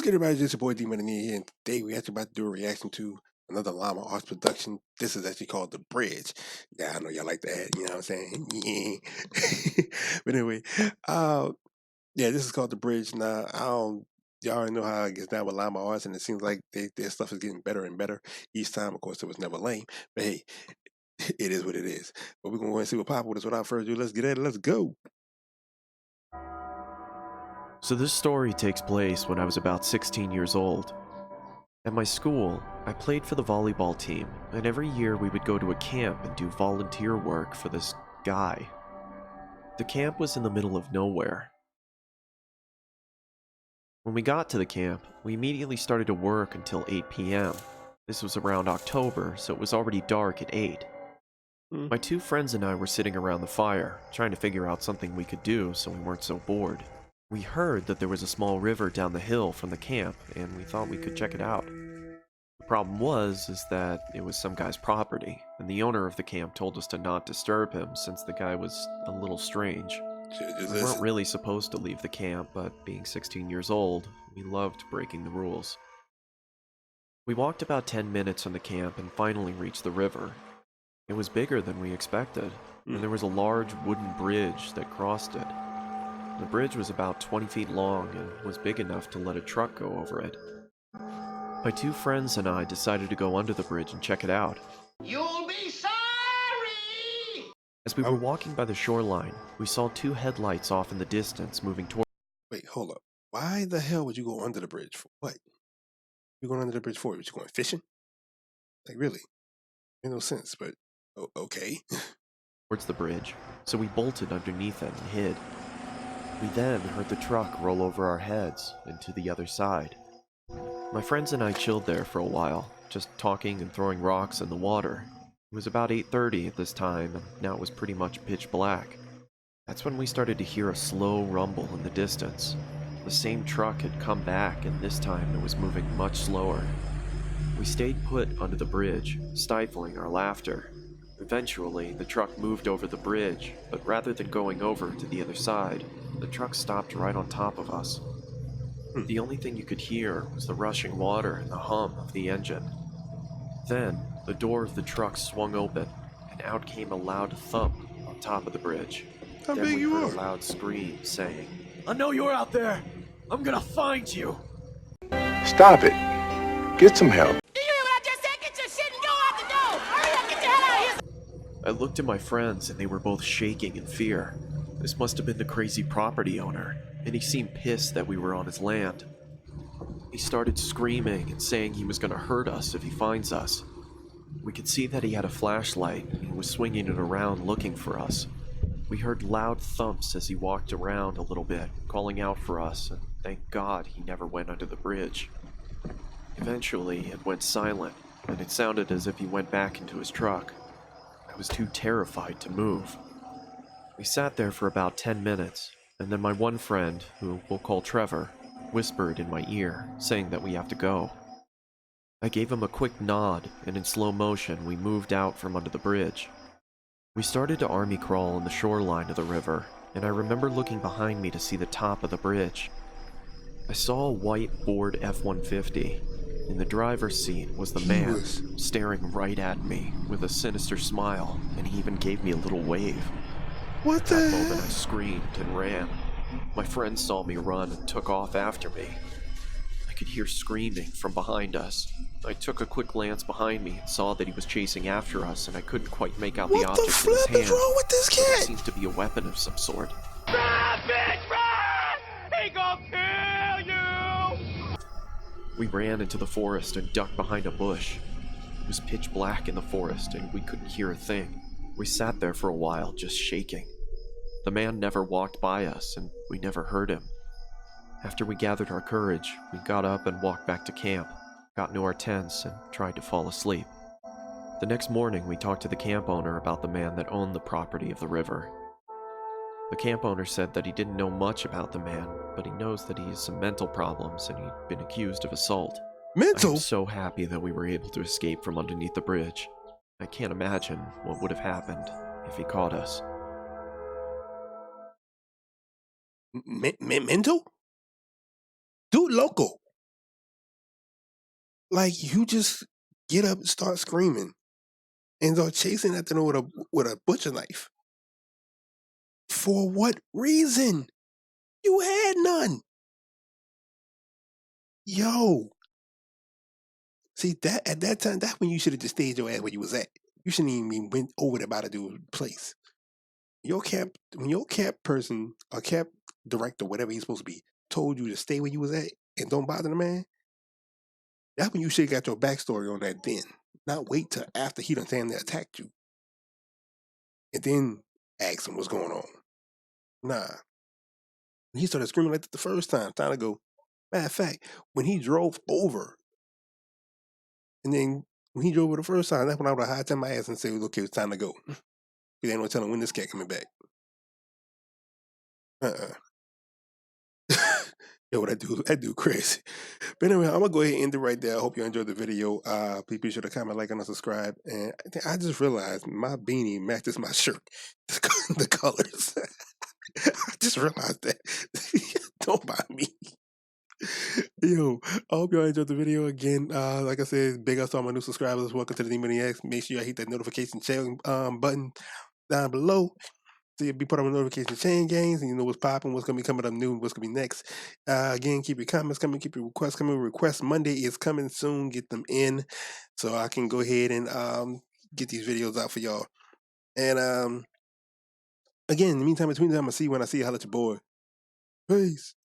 good, everybody? This is your boy D-Man here, and today we actually about to do a reaction to another Llama Arts production. This is actually called The Bridge. Yeah, I know y'all like that, you know what I'm saying? Yeah. But anyway, uh, yeah, this is called The Bridge. Now, y'all already know how it gets down with Llama Arts, and it seems like their stuff is getting better and better each time. Of course, it was never lame, but hey, it is what it is. But we're going to go and see what pop with us. Without further ado, let's get at it. Let's go. So this story takes place when I was about 16 years old. At my school, I played for the volleyball team, and every year we would go to a camp and do volunteer work for this guy. The camp was in the middle of nowhere. When we got to the camp, we immediately started to work until 8 p.m. This was around October, so it was already dark at 8. My two friends and I were sitting around the fire, trying to figure out something we could do so we weren't so bored. We heard that there was a small river down the hill from the camp, and we thought we could check it out. The problem is that it was some guy's property, and the owner of the camp told us to not disturb him since the guy was a little strange. We weren't really supposed to leave the camp, but being 16 years old, we loved breaking the rules. We walked about 10 minutes from the camp and finally reached the river. It was bigger than we expected, and there was a large wooden bridge that crossed it. The bridge was about 20 feet long and was big enough to let a truck go over it. My two friends and I decided to go under the bridge and check it out. You'll be sorry! As we were walking by the shoreline, we saw two headlights off in the distance moving toward. Wait, hold up. Why the hell would you go under the bridge for? What? You going under the bridge for? You going fishing? Like, really? Made no sense, but okay. Towards the bridge, so we bolted underneath it and hid. We then heard the truck roll over our heads and to the other side. My friends and I chilled there for a while, just talking and throwing rocks in the water. It was about 8:30 at this time, and now it was pretty much pitch black. That's when we started to hear a slow rumble in the distance. The same truck had come back, and this time it was moving much slower. We stayed put under the bridge, stifling our laughter. Eventually, the truck moved over the bridge, but rather than going over to the other side, the truck stopped right on top of us. The only thing you could hear was the rushing water and the hum of the engine. Then, the door of the truck swung open, and out came a loud thump on top of the bridge. How then big we you heard are? a loud scream saying, "I know you're out there! I'm gonna find you!" Stop it. Get some help. Do you hear what I just said? Get your shit and go out the door! Hurry up, get the hell out of here! I looked at my friends and they were both shaking in fear. This must have been the crazy property owner, and he seemed pissed that we were on his land. He started screaming and saying he was going to hurt us if he finds us. We could see that he had a flashlight and he was swinging it around looking for us. We heard loud thumps as he walked around a little bit, calling out for us, and thank God he never went under the bridge. Eventually, it went silent, and it sounded as if he went back into his truck. I was too terrified to move. We sat there for about 10 minutes, and then my one friend, who we'll call Trevor, whispered in my ear, saying that we have to go. I gave him a quick nod, and in slow motion we moved out from under the bridge. We started to army crawl on the shoreline of the river, and I remember looking behind me to see the top of the bridge. I saw a white Ford F-150. In the driver's seat was the man, staring right at me with a sinister smile, and he even gave me a little wave. What At the that hell? moment I screamed and ran. My friends saw me run and took off after me. I could hear screaming from behind us. I took a quick glance behind me and saw that he was chasing after us, and I couldn't quite make out the What the object in his flip is hand. wrong with this But it kid? seemed to be a weapon of some sort. Run, bitch, run! He gonna kill you! We ran into the forest and ducked behind a bush. It was pitch black in the forest, and we couldn't hear a thing. We sat there for a while, just shaking. The man never walked by us, and we never heard him. After we gathered our courage, we got up and walked back to camp, got into our tents, and tried to fall asleep. The next morning, we talked to the camp owner about the man that owned the property of the river. The camp owner said that he didn't know much about the man, but he knows that he has some mental problems and he'd been accused of assault. I Mental? am so happy that we were able to escape from underneath the bridge. I can't imagine what would have happened if he caught us. Mental? Dude, local. Like you just get up and start screaming and start chasing after them with a butcher knife. For what reason? You had none. Yo. See that at that time, that's when you should have just stayed your ass where you was at. You shouldn't even went over there about to do a place. Your camp when your camp person or camp director, whatever he's supposed to be, told you to stay where you was at and don't bother the man, that's when you should have got your backstory on that then. Not wait till after he done damn near attacked you. And then ask him what's going on. Nah. When he started screaming like that the first time to go. Matter of fact, when he drove over, and then when he drove over the first time, that's when I would have high time my ass and say, okay, it's time to go. Because ain't no telling when this cat coming back. Uh-uh. Yo, that dude crazy. But anyway, I'm gonna go ahead and end it right there. I hope you enjoyed the video. Please be sure to comment, like, and subscribe. And I just realized my beanie matches my shirt, the colors. I just realized that. Don't mind me. Yo, I hope y'all enjoyed the video again. Like I said, big ups to all my new subscribers. Welcome to the Neeyooo. Make sure you hit that notification button down below. So you'll be part of the notification chain games, and you know what's popping, what's gonna be coming up new, what's gonna be next. Again, keep your comments coming, keep your requests coming. Request Monday is coming soon. Get them in, so I can go ahead and get these videos out for y'all. And again, in the meantime, between time, I see you when I see you. Holla at your boy. Peace.